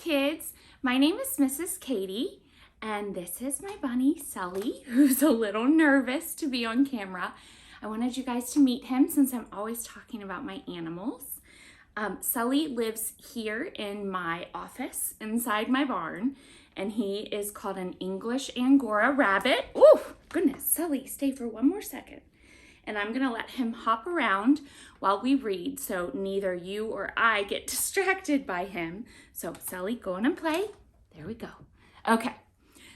kids. My name is Mrs. Katie, and this is my bunny, Sully, who's a little nervous to be on camera. I wanted you guys to meet him since I'm always talking about my animals. Sully lives here in my office inside my barn, and he is called an English Angora rabbit. Oh, goodness, Sully, stay for one more second. And I'm gonna let him hop around while we read so neither you or I get distracted by him. So Sully, go on and play. There we go. Okay,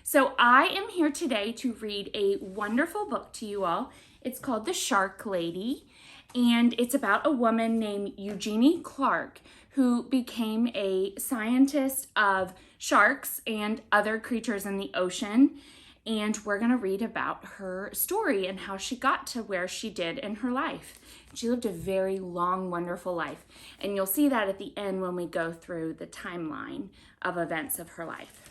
so I am here today to read a wonderful book to you all. It's called The Shark Lady, and it's about a woman named Eugenie Clark who became a scientist of sharks and other creatures in the ocean. And we're gonna read about her story and how she got to where she did in her life. She lived a very long, wonderful life. And you'll see that at the end when we go through the timeline of events of her life.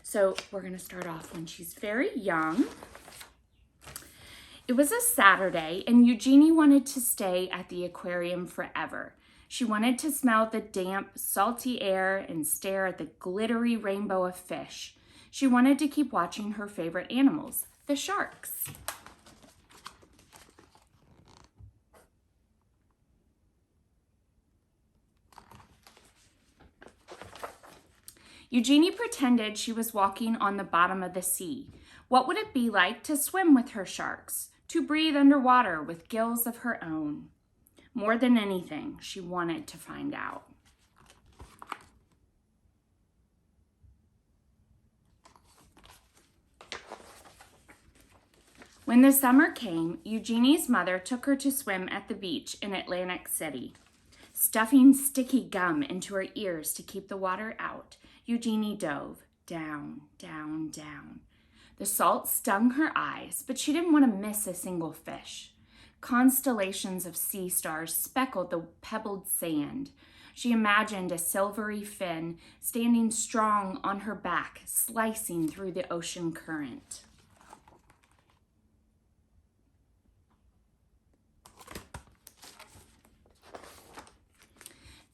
So we're gonna start off when she's very young. It was a Saturday, and Eugenie wanted to stay at the aquarium forever. She wanted to smell the damp, salty air and stare at the glittery rainbow of fish. She wanted to keep watching her favorite animals, the sharks. Eugenie pretended she was walking on the bottom of the sea. What would it be like to swim with her sharks, to breathe underwater with gills of her own? More than anything, she wanted to find out. When the summer came, Eugenie's mother took her to swim at the beach in Atlantic City. Stuffing sticky gum into her ears to keep the water out, Eugenie dove down, down, down. The salt stung her eyes, but she didn't want to miss a single fish. Constellations of sea stars speckled the pebbled sand. She imagined a silvery fin standing strong on her back, slicing through the ocean current.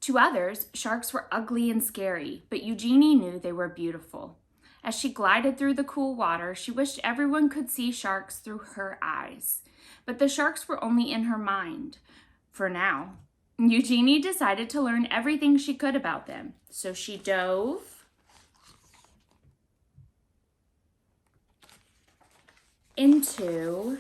To others, sharks were ugly and scary, but Eugenie knew they were beautiful. As she glided through the cool water, she wished everyone could see sharks through her eyes. But the sharks were only in her mind. For now, Eugenie decided to learn everything she could about them. So she dove into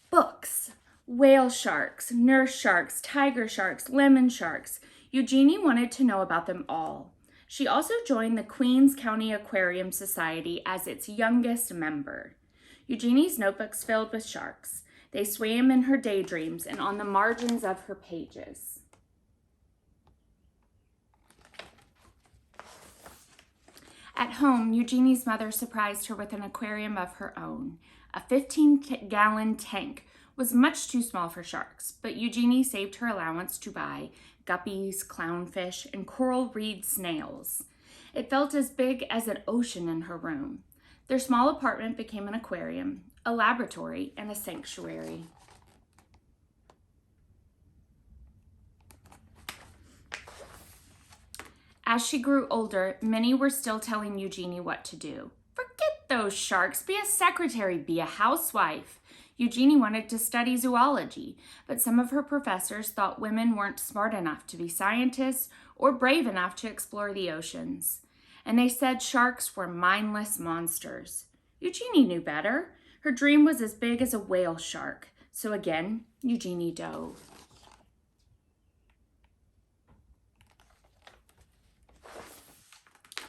books. Whale sharks, nurse sharks, tiger sharks, lemon sharks. Eugenie wanted to know about them all. She also joined the Queens County Aquarium Society as its youngest member. Eugenie's notebooks filled with sharks. They swam in her daydreams and on the margins of her pages. At home, Eugenie's mother surprised her with an aquarium of her own. A 15-gallon tank was much too small for sharks, but Eugenie saved her allowance to buy guppies, clownfish, and coral reed snails. It felt as big as an ocean in her room. Their small apartment became an aquarium, a laboratory, and a sanctuary. As she grew older, many were still telling Eugenie what to do. Forget those sharks, be a secretary, be a housewife. Eugenie wanted to study zoology, but some of her professors thought women weren't smart enough to be scientists or brave enough to explore the oceans. And they said sharks were mindless monsters. Eugenie knew better. Her dream was as big as a whale shark. So again, Eugenie dove.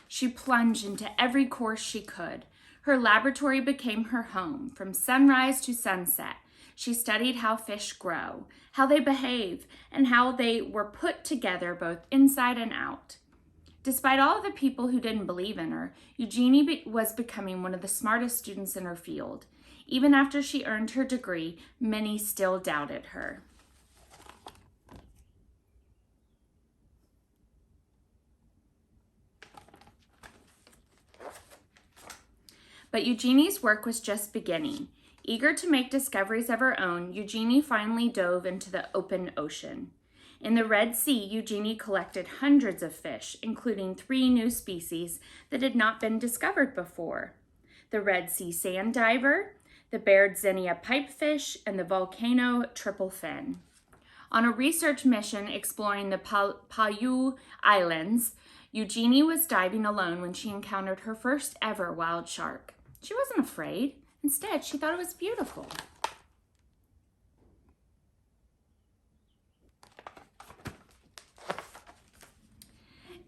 She plunged into every course she could. Her laboratory became her home. From sunrise to sunset, she studied how fish grow, how they behave, and how they were put together both inside and out. Despite all of the people who didn't believe in her, Eugenie was becoming one of the smartest students in her field. Even after she earned her degree, many still doubted her. But Eugenie's work was just beginning. Eager to make discoveries of her own, Eugenie finally dove into the open ocean. In the Red Sea, Eugenie collected hundreds of fish, including 3 new species that had not been discovered before: the Red Sea sand diver, the Barredzenia pipefish, and the volcano triple fin. On a research mission exploring the Paiute Islands, Eugenie was diving alone when she encountered her first ever wild shark. She wasn't afraid. Instead, she thought it was beautiful.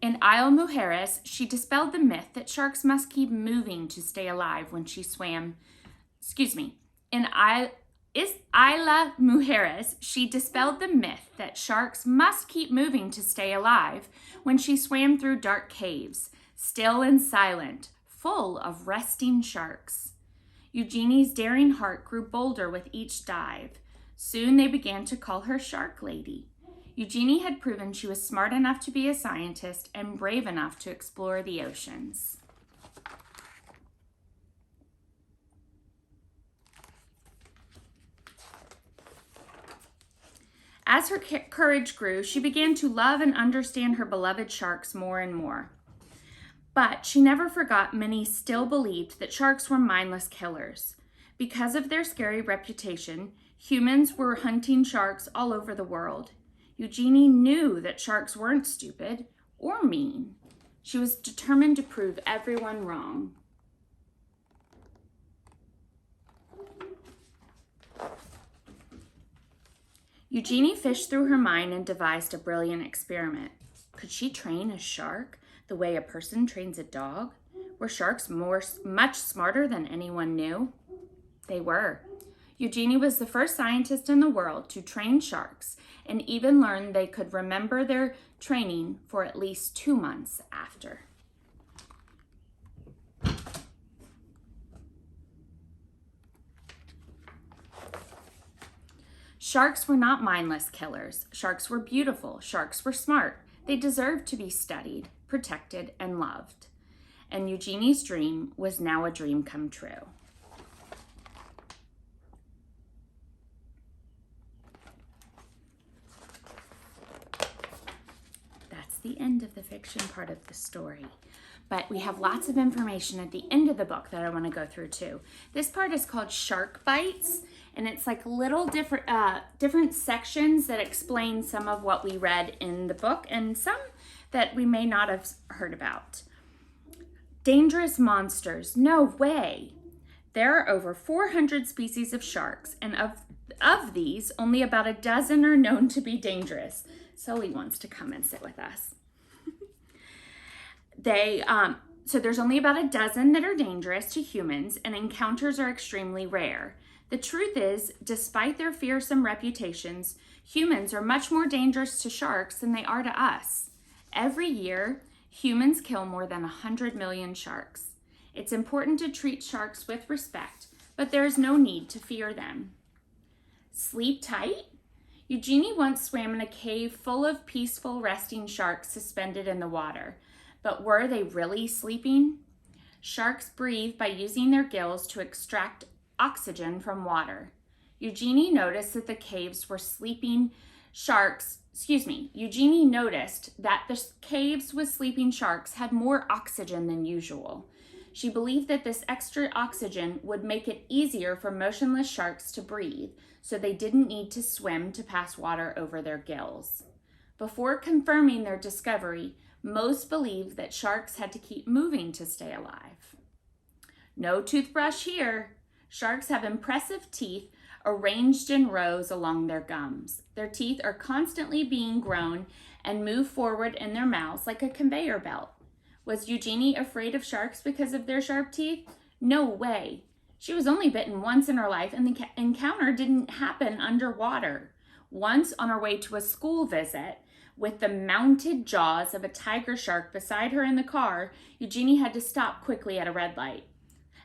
In Isle Mujeres, she dispelled the myth that sharks must keep moving to stay alive when she swam. In Isla Mujeres, she dispelled the myth that sharks must keep moving to stay alive when she swam through dark caves, still and silent, full of resting sharks. Eugenie's daring heart grew bolder with each dive. Soon they began to call her Shark Lady. Eugenie had proven she was smart enough to be a scientist and brave enough to explore the oceans. As her courage grew, she began to love and understand her beloved sharks more and more. But she never forgot many still believed that sharks were mindless killers. Because of their scary reputation, humans were hunting sharks all over the world. Eugenie knew that sharks weren't stupid or mean. She was determined to prove everyone wrong. Eugenie fished through her mind and devised a brilliant experiment. Could she train a shark the way a person trains a dog? Were sharks much smarter than anyone knew? They were. Eugenie was the first scientist in the world to train sharks and even learned they could remember their training for at least 2 months after. Sharks were not mindless killers. Sharks were beautiful. Sharks were smart. They deserved to be studied, protected, and loved. And Eugenie's dream was now a dream come true. That's the end of the fiction part of the story. But we have lots of information at the end of the book that I want to go through too. This part is called Shark Bites, and it's like little different sections that explain some of what we read in the book and some that we may not have heard about. Dangerous monsters, no way. There are over 400 species of sharks, and of these, only about a dozen are known to be dangerous. Sully wants to come and sit with us. So there's only about a dozen that are dangerous to humans, and encounters are extremely rare. The truth is, despite their fearsome reputations, humans are much more dangerous to sharks than they are to us. Every year, humans kill more than 100 million sharks. It's important to treat sharks with respect, but there is no need to fear them. Sleep tight? Eugenie once swam in a cave full of peaceful, resting sharks suspended in the water. But were they really sleeping? Sharks breathe by using their gills to extract oxygen from water. Eugenie noticed that the caves with sleeping sharks had more oxygen than usual. She believed that this extra oxygen would make it easier for motionless sharks to breathe, so they didn't need to swim to pass water over their gills. Before confirming their discovery, most believed that sharks had to keep moving to stay alive. No toothbrush here. Sharks have impressive teeth arranged in rows along their gums. Their teeth are constantly being grown and move forward in their mouths like a conveyor belt. Was Eugenie afraid of sharks because of their sharp teeth? No way. She was only bitten once in her life, and the encounter didn't happen underwater. Once, on her way to a school visit, with the mounted jaws of a tiger shark beside her in the car, Eugenie had to stop quickly at a red light.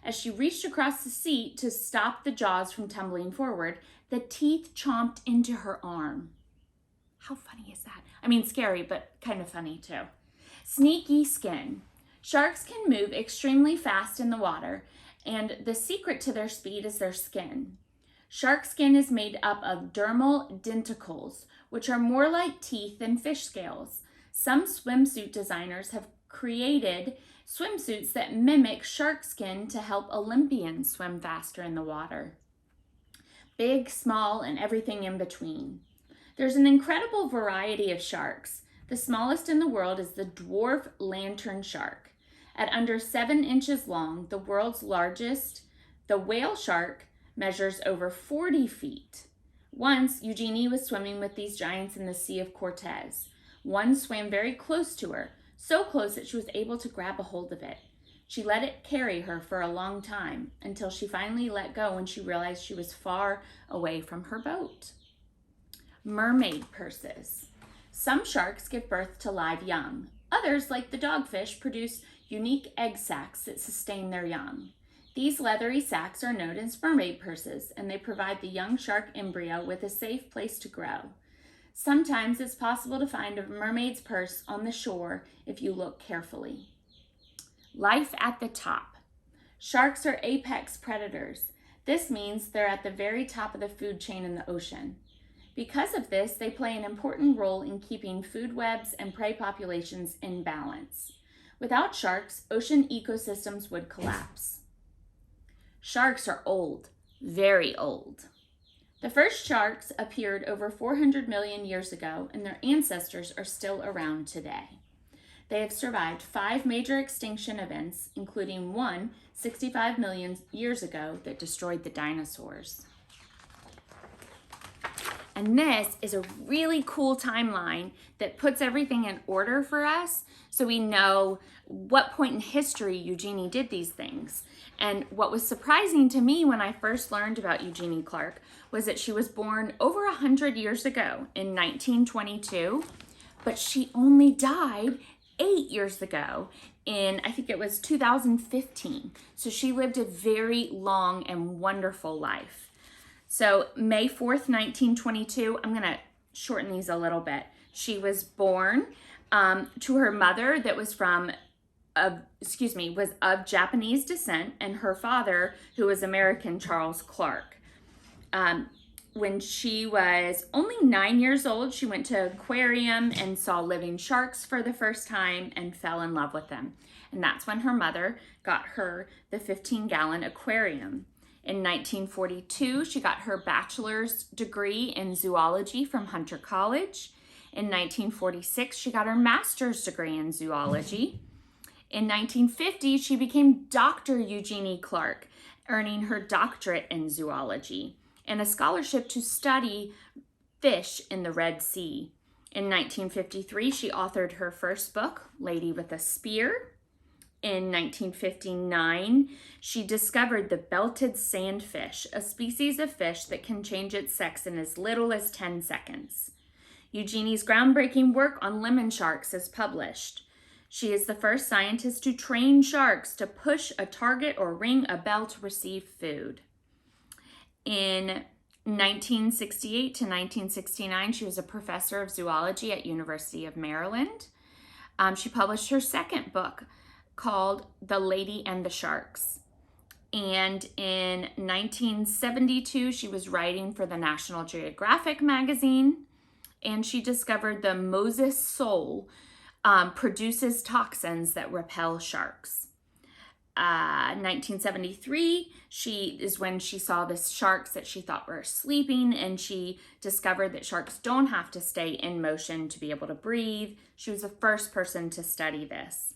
As she reached across the seat to stop the jaws from tumbling forward, the teeth chomped into her arm. How funny is that? I mean, scary, but kind of funny too. Sneaky skin. Sharks can move extremely fast in the water, and the secret to their speed is their skin. Shark skin is made up of dermal denticles, which are more like teeth than fish scales. Some swimsuit designers have created swimsuits that mimic shark skin to help Olympians swim faster in the water. Big, small, and everything in between. There's an incredible variety of sharks. The smallest in the world is the dwarf lantern shark. At under 7 inches long, the world's largest, the whale shark, measures over 40 feet. Once, Eugenie was swimming with these giants in the Sea of Cortez. One swam very close to her, so close that she was able to grab a hold of it. She let it carry her for a long time, until she finally let go when she realized she was far away from her boat. Mermaid purses. Some sharks give birth to live young. Others, like the dogfish, produce unique egg sacs that sustain their young. These leathery sacs are known as mermaid purses, and they provide the young shark embryo with a safe place to grow. Sometimes it's possible to find a mermaid's purse on the shore if you look carefully. Life at the top. Sharks are apex predators. This means they're at the very top of the food chain in the ocean. Because of this, they play an important role in keeping food webs and prey populations in balance. Without sharks, ocean ecosystems would collapse. Sharks are old, very old. The first sharks appeared over 400 million years ago, and their ancestors are still around today. They have survived 5 major extinction events, including one 65 million years ago that destroyed the dinosaurs. And this is a really cool timeline that puts everything in order for us so we know what point in history Eugenie did these things. And what was surprising to me when I first learned about Eugenie Clark was that she was born over 100 years ago in 1922, but she only died 8 years ago in, I think it was 2015. So she lived a very long and wonderful life. So May 4th, 1922, I'm gonna shorten these a little bit. She was born to her mother that was was of Japanese descent, and her father, who was American, Charles Clark. When she was only 9 years old, she went to an aquarium and saw living sharks for the first time and fell in love with them. And that's when her mother got her the 15-gallon aquarium. In 1942, she got her bachelor's degree in zoology from Hunter College. In 1946, she got her master's degree in zoology. In 1950, she became Dr. Eugenie Clark, earning her doctorate in zoology and a scholarship to study fish in the Red Sea. In 1953, she authored her first book, Lady with a Spear. In 1959, she discovered the belted sandfish, a species of fish that can change its sex in as little as 10 seconds. Eugenie's groundbreaking work on lemon sharks is published. She is the first scientist to train sharks to push a target or ring a bell to receive food. In 1968 to 1969, she was a professor of zoology at University of Maryland. She published her second book, called The Lady and the Sharks. And in 1972, she was writing for the National Geographic magazine, and she discovered the Moses sole produces toxins that repel sharks. 1973, is when she saw the sharks that she thought were sleeping, and she discovered that sharks don't have to stay in motion to be able to breathe. She was the first person to study this.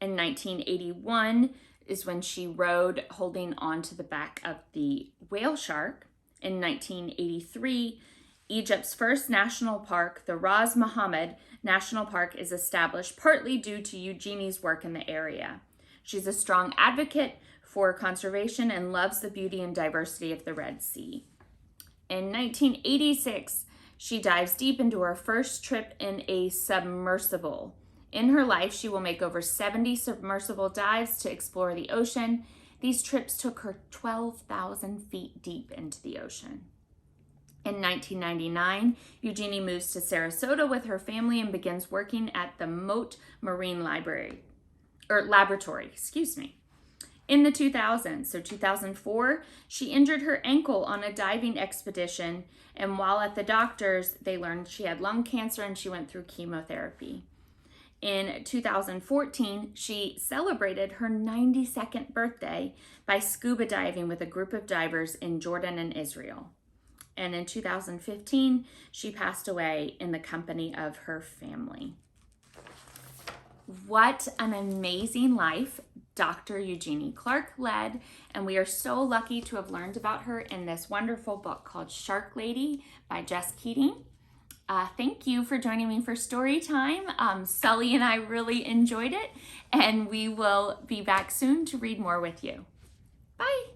In 1981 is when she rode holding onto the back of the whale shark. In 1983, Egypt's first national park, the Ras Mohammed National Park, is established partly due to Eugenie's work in the area. She's a strong advocate for conservation and loves the beauty and diversity of the Red Sea. In 1986, she dives deep into her first trip in a submersible. In her life, she will make over 70 submersible dives to explore the ocean. These trips took her 12,000 feet deep into the ocean. In 1999, Eugenie moves to Sarasota with her family and begins working at the Mote Marine Laboratory. In the 2000s, so 2004, she injured her ankle on a diving expedition, and while at the doctor's, they learned she had lung cancer and she went through chemotherapy. In 2014, she celebrated her 92nd birthday by scuba diving with a group of divers in Jordan and Israel. And in 2015, she passed away in the company of her family. What an amazing life Dr. Eugenie Clark led, and we are so lucky to have learned about her in this wonderful book called Shark Lady by Jess Keating. Thank you for joining me for story time. Sully and I really enjoyed it, and we will be back soon to read more with you. Bye.